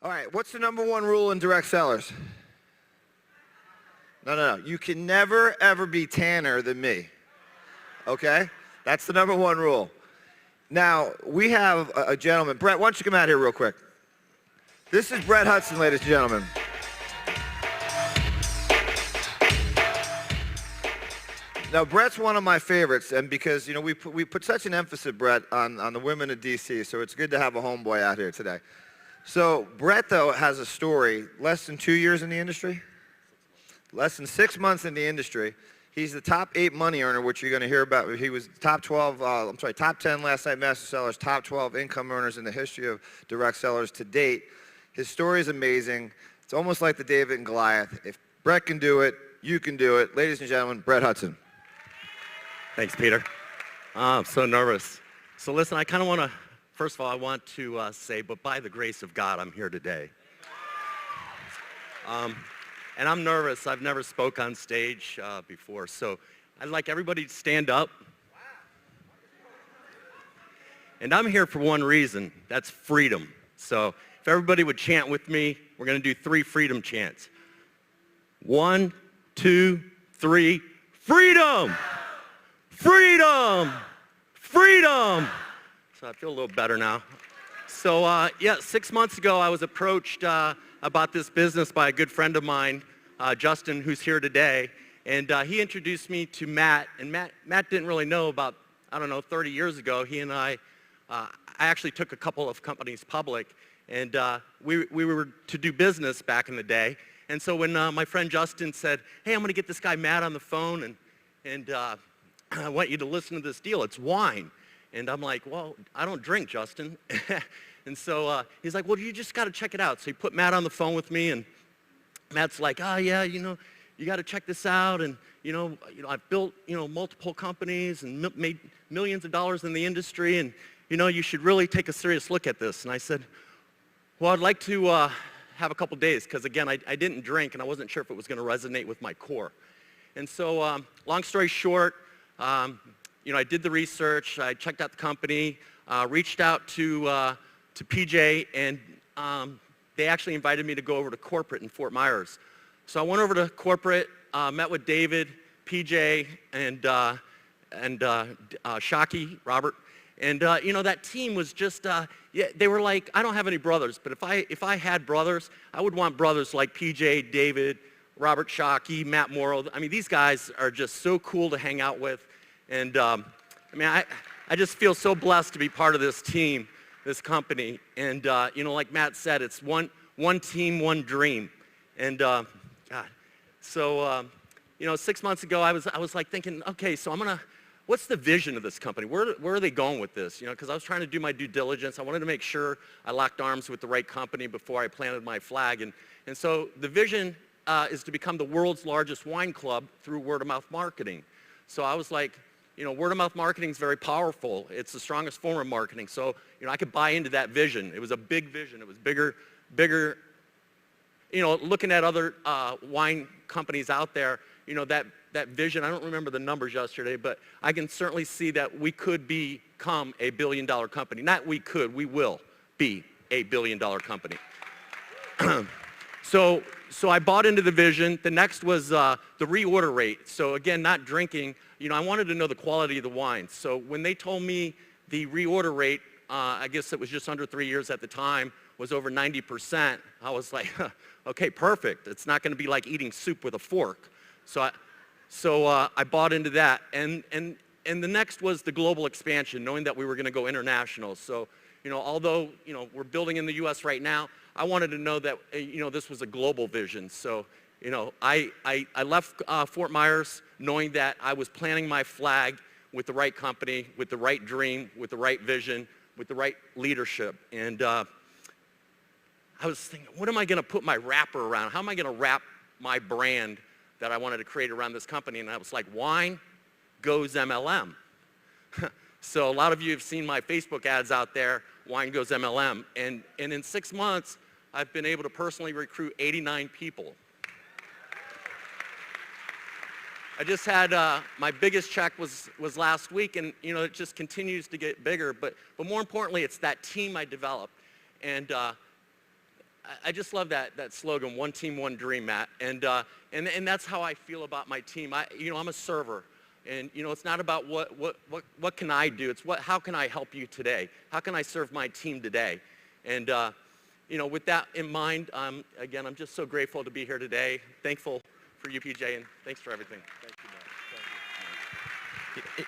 All right, what's the number one rule in direct sellers? No. You can never, ever be tanner than me. Okay? That's the number one rule. Now, we have a gentleman. Brett, why don't you come out here real quick? This is Brett Hudson, ladies and gentlemen. Now, Brett's one of my favorites, and because, you know, we put such an emphasis, Brett, on the women of D.C., so it's good to have a homeboy out here today. So, Brett, though, has a story. Less than 2 years in the industry? Less than 6 months in the industry. He's the top 8 money earner, which you're going to hear about. He was top 10 last night master sellers, top 12 income earners in the history of direct sellers to date. His story is amazing. It's almost like the David and Goliath. If Brett can do it, you can do it. Ladies and gentlemen, Brett Hudson. Thanks, Peter. I'm so nervous. So listen, I kind of want to, first of all, I want to say, but by the grace of God, I'm here today. And I'm nervous. I've never spoke on stage before, so I'd like everybody to stand up. And I'm here for one reason. That's freedom. So if everybody would chant with me, we're going to do 3 freedom chants. 1, 2, 3, freedom! Freedom! Freedom! So I feel a little better now. So yeah, 6 months ago I was approached about this business by a good friend of mine, Justin, who's here today. And he introduced me to Matt. And Matt didn't really know about, 30 years ago, he and I actually took a couple of companies public. And we were to do business back in the day. And so when my friend Justin said, hey, I'm going to get this guy Matt on the phone, and I want you to listen to this deal. It's wine. And I'm like, well, I don't drink, Justin. And so he's like, well, you just got to check it out. So he put Matt on the phone with me, and Matt's like, oh, yeah, you got to check this out. And, I've built, multiple companies and made millions of dollars in the industry. And, you should really take a serious look at this. And I said, well, I'd like to have a couple days because, again, I didn't drink, and I wasn't sure if it was going to resonate with my core. And so long story short, I did the research, I checked out the company, reached out to PJ, and they actually invited me to go over to corporate in Fort Myers. So I went over to corporate, met with David, PJ, and Shockey, Robert. And that team was just, they were like, I don't have any brothers, but if I had brothers, I would want brothers like PJ, David, Robert Shockey, Matt Morrow. I mean, these guys are just so cool to hang out with. And I just feel so blessed to be part of this team, this company. And like Matt said, it's one team, one dream. And God, so 6 months ago, I was like thinking, okay, so what's the vision of this company? Where are they going with this? Because I was trying to do my due diligence. I wanted to make sure I locked arms with the right company before I planted my flag. And so the vision is to become the world's largest wine club through word-of-mouth marketing. So I was like, word-of-mouth marketing is very powerful. It's the strongest form of marketing. So, I could buy into that vision. It was a big vision. It was bigger, looking at other wine companies out there, that vision, I don't remember the numbers yesterday, but I can certainly see that we could become a billion-dollar company. Not we could, we will be a billion-dollar company. So I bought into the vision. The next was the reorder rate. So again, not drinking, I wanted to know the quality of the wine. So when they told me the reorder rate, I guess it was just under 3 years at the time, was over 90%, I was like, okay, perfect. It's not going to be like eating soup with a fork. So I bought into that. And the next was the global expansion, knowing that we were going to go international. So, although, we're building in the U.S. right now, I wanted to know that, this was a global vision. So, I left Fort Myers knowing that I was planting my flag with the right company, with the right dream, with the right vision, with the right leadership. And I was thinking, what am I going to put my wrapper around? How am I going to wrap my brand that I wanted to create around this company? And I was like, wine goes MLM. So a lot of you have seen my Facebook ads out there, wine goes MLM. And in 6 months, I've been able to personally recruit 89 people. I just had my biggest check was last week, and it just continues to get bigger. But more importantly, it's that team I developed. And I just love that slogan, one team, one dream, Matt. And that's how I feel about my team. I'm a server. And, it's not about what can I do? It's how can I help you today? How can I serve my team today? And, with that in mind, again, I'm just so grateful to be here today. Thankful for you, PJ, and thanks for everything. Thank you, Matt. Thank you.